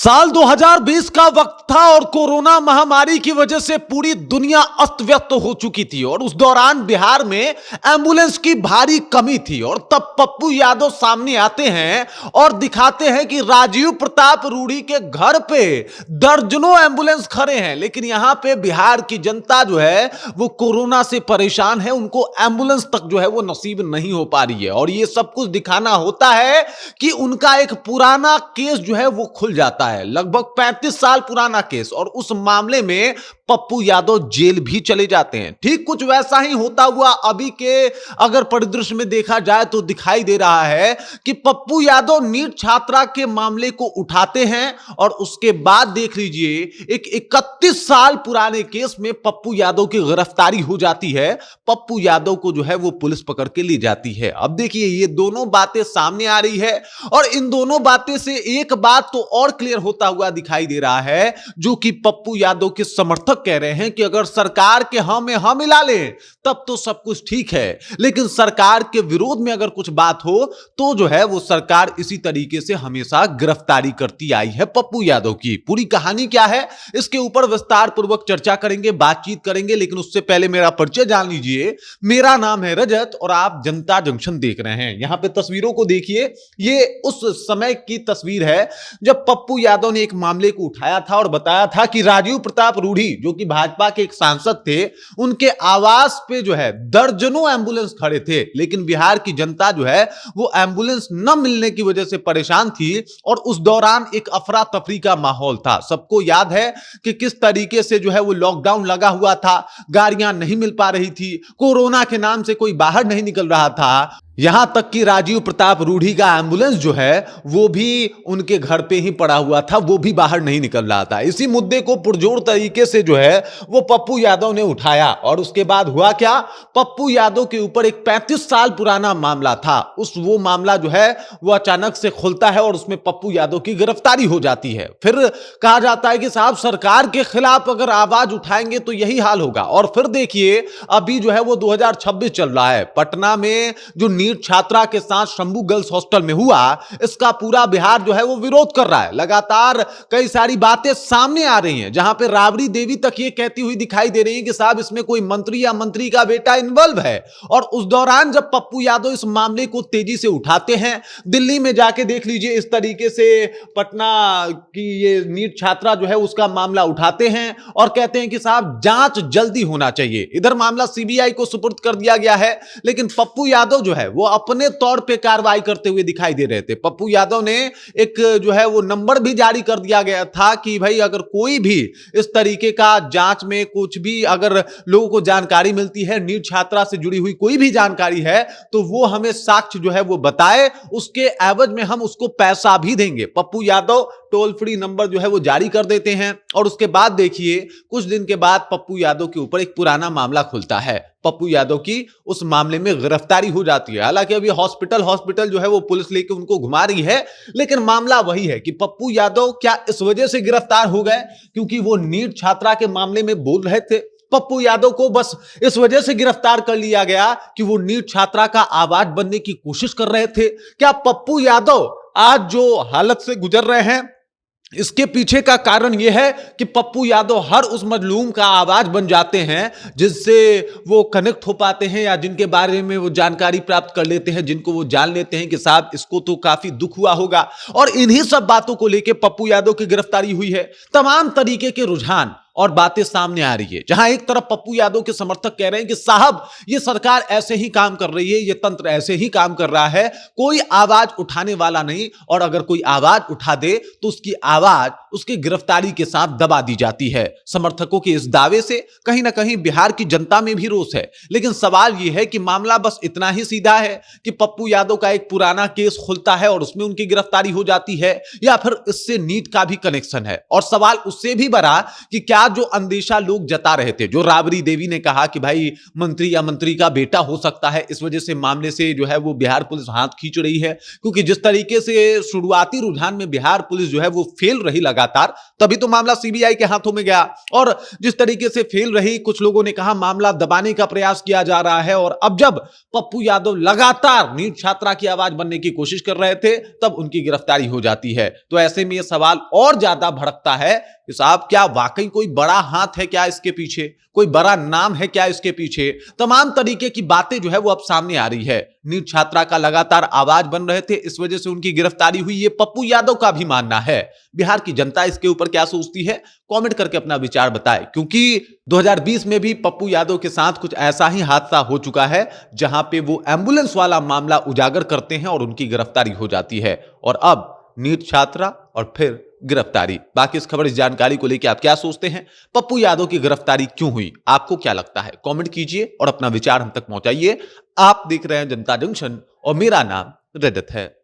साल 2020 का वक्त था और कोरोना महामारी की वजह से पूरी दुनिया अस्त व्यस्त हो चुकी थी और उस दौरान बिहार में एम्बुलेंस की भारी कमी थी। और तब पप्पू यादव सामने आते हैं और दिखाते हैं कि राजीव प्रताप रूढ़ी के घर पे दर्जनों एम्बुलेंस खड़े हैं, लेकिन यहां पे बिहार की जनता जो है वो कोरोना से परेशान है, उनको एम्बुलेंस तक जो है वो नसीब नहीं हो पा रही है। और ये सब कुछ दिखाना होता है कि उनका एक पुराना केस जो है वो खुल जाता है, लगभग 35 साल पुराना केस, और उस मामले में पप्पू यादव जेल भी चले जाते हैं। ठीक कुछ वैसा ही होता हुआ अभी के अगर परिदृश्य में देखा जाए तो दिखाई दे रहा है कि पप्पू यादव नीट छात्रा के मामले को उठाते हैं और उसके बाद देख लीजिए एक 31 साल पुराने केस में पप्पू यादव की गिरफ्तारी हो जाती है। पप्पू यादव को जो है वो पुलिस पकड़ के ले जाती है। अब देखिए ये दोनों बातें सामने आ रही है और इन दोनों बातें से एक बात तो और क्लियर होता हुआ दिखाई दे रहा है, जो कि पप्पू यादव के समर्थक कह रहे हैं कि अगर सरकार के हाँ में हाँ मिला लें तब तो सब कुछ ठीक है, लेकिन सरकार के विरोध में अगर कुछ बात हो तो जो है वो सरकार इसी तरीके से हमेशा गिरफ्तारी करती आई है पप्पू यादव की। पूरी कहानी क्या है इसके ऊपर विस्तार पूर्वक चर्चा करेंगे, बातचीत करेंगे, लेकिन उससे पहले मेरा परिचय जान लीजिए। मेरा नाम है रजत और आप जनता जंक्शन देख रहे हैं। यहां पे तस्वीरों को देखिए, ये उस समय की तस्वीर है जब पप्पू यादव ने एक मामले को उठाया था और बताया था कि राजीव प्रताप रूढ़ी जो कि भाजपा के एक सांसद थे, उनके आवास पे जो है दर्जनों एम्बुलेंस खड़े थे, लेकिन बिहार की जनता जो है वो एम्बुलेंस न मिलने की वजह से परेशान थी और उस दौरान एक अफरा तफरी का माहौल था। सबको याद है कि किस तरीके से जो है वो लॉकडाउन लगा हुआ था, गाड़ियां नहीं मिल पा रही थी, कोरोना के नाम से कोई बाहर नहीं निकल रहा था, यहां तक कि राजीव प्रताप रूढ़ी का एम्बुलेंस जो है वो भी उनके घर पे ही पड़ा हुआ था, वो भी बाहर नहीं निकल रहा था। इसी मुद्दे को पुरजोर तरीके से जो है वो पप्पू यादव ने उठाया और उसके बाद हुआ क्या, पप्पू यादव के ऊपर एक 35 साल पुराना मामला था, वो मामला जो है वो अचानक से खुलता है और उसमें पप्पू यादव की गिरफ्तारी हो जाती है। फिर कहा जाता है कि साहब सरकार के खिलाफ अगर आवाज उठाएंगे तो यही हाल होगा। और फिर देखिए अभी जो है वो 2026 चल रहा है, पटना में जो नीट छात्रा के साथ शंभू गर्ल्स हॉस्टल में हुआ, इसका पूरा बिहार जो है वो विरोध कर रहा है। लगातार कई सारी बातें सामने आ रही हैं, जहां पे राबड़ी देवी तक ये कहती हुई दिखाई दे रही है कि साहब इसमें कोई मंत्री या मंत्री का बेटा इन्वॉल्व है। और उस दौरान जब पप्पू यादव इस मामले को तेजी से उठाते हैं, दिल्ली में जाके देख लीजिए इस तरीके से पटना की ये नीट छात्रा जो है उसका मामला उठाते हैं और कहते हैं कि साहब जांच जल्दी होना चाहिए। इधर मामला सीबीआई को सुपुर्द कर दिया गया है, लेकिन पप्पू यादव जो है वो अपने तौर पे कार्रवाई करते हुए दिखाई दे रहे थे। पप्पू यादव ने एक जो है वो नंबर भी जारी कर दिया गया था कि भाई अगर कोई भी इस तरीके का जांच में कुछ भी अगर लोगों को जानकारी मिलती है, नीट छात्रा से जुड़ी हुई कोई भी जानकारी है, तो वो हमें साक्ष्य जो है वो बताए, उसके एवज में हम उसको पैसा भी देंगे। Pappu Yadav toll free number जो है वो जारी कर देते हैं और उसके बाद देखिए कुछ दिन के बाद पप्पू यादव के ऊपर एक पुराना मामला खुलता है। पप्पू यादव की उस मामले में गिरफ्तारी हो जाती है। हालांकि अभी हॉस्पिटल जो है वो पुलिस लेके उनको घुमा रही है, लेकिन मामला वही है कि पप्पू यादव क्या इस वजह से गिरफ्तार हो गए क्योंकि वो नीट छात्रा के मामले में बोल रहे थे? पप्पू यादव को बस इस वजह से गिरफ्तार कर लिया गया कि वो नीट छात्रा का आवाज बनने की कोशिश कर रहे थे? क्या पप्पू यादव आज जो हालत से गुजर रहे हैं इसके पीछे का कारण यह है कि पप्पू यादव हर उस मजलूम का आवाज बन जाते हैं जिससे वो कनेक्ट हो पाते हैं या जिनके बारे में वो जानकारी प्राप्त कर लेते हैं, जिनको वो जान लेते हैं कि साहब इसको तो काफी दुख हुआ होगा। और इन्हीं सब बातों को लेकर पप्पू यादव की गिरफ्तारी हुई है। तमाम तरीके के रुझान और बातें सामने आ रही है, जहां एक तरफ पप्पू यादव के समर्थक कह रहे हैं कि साहब ये सरकार ऐसे ही काम कर रही है, ये तंत्र ऐसे ही काम कर रहा है, कोई आवाज उठाने वाला नहीं, और अगर कोई आवाज उठा दे तो उसकी आवाज उसकी गिरफ्तारी के साथ दबा दी जाती है। समर्थकों के इस दावे से कहीं ना कहीं बिहार की जनता में भी रोष है, लेकिन सवाल यह है कि मामला बस इतना ही सीधा है कि पप्पू यादव का एक पुराना केस खुलता है और उसमें उनकी गिरफ्तारी हो जाती है, या फिर इससे नीट का भी कनेक्शन है? और सवाल उससे भी बड़ा कि क्या बाद जो अंदेशा लोग जता रहे थे, जो राबड़ी देवी ने कहा कि भाई मंत्री या मंत्री का बेटा हो सकता है, इस वजह से मामले से जो है वो बिहार पुलिस हाथ खींच रही है, क्योंकि जिस तरीके से शुरुआती रुझान में बिहार पुलिस जो है वो फेल रही लगातार, तभी तो मामला सीबीआई के हाथों में गया। और जिस तरीके से फेल रही, कुछ लोगों ने कहा मामला दबाने का प्रयास किया जा रहा है, और अब जब पप्पू यादव लगातार नीट छात्रा की आवाज बनने की कोशिश कर रहे थे, तब उनकी गिरफ्तारी हो जाती है। तो ऐसे में यह सवाल और ज्यादा भड़कता है कि साहब क्या वाकई कोई बड़ा हाथ है क्या इसके पीछे, कोई बड़ा नाम है क्या इसके पीछे। तमाम तरीके की बातें जो है वो अब सामने आ रही है। नीट छात्रा का लगातार आवाज बन रहे थे, इस वजह से उनकी गिरफ्तारी हुई, ये पप्पू यादव का भी मानना है। बिहार की जनता इसके ऊपर क्या सोचती है, कमेंट करके अपना विचार बताएं, क्योंकि 2020 में भी पप्पू यादव के साथ कुछ ऐसा ही हादसा हो चुका है, जहां पे वो एम्बुलेंस वाला मामला उजागर करते हैं और उनकी गिरफ्तारी हो जाती है। और अब नीट छात्रा और फिर गिरफ्तारी। बाकी इस खबर, इस जानकारी को लेकर आप क्या सोचते हैं, पप्पू यादव की गिरफ्तारी क्यों हुई, आपको क्या लगता है, कमेंट कीजिए और अपना विचार हम तक पहुंचाइए। आप देख रहे हैं जनता जंक्शन और मेरा नाम रजत है।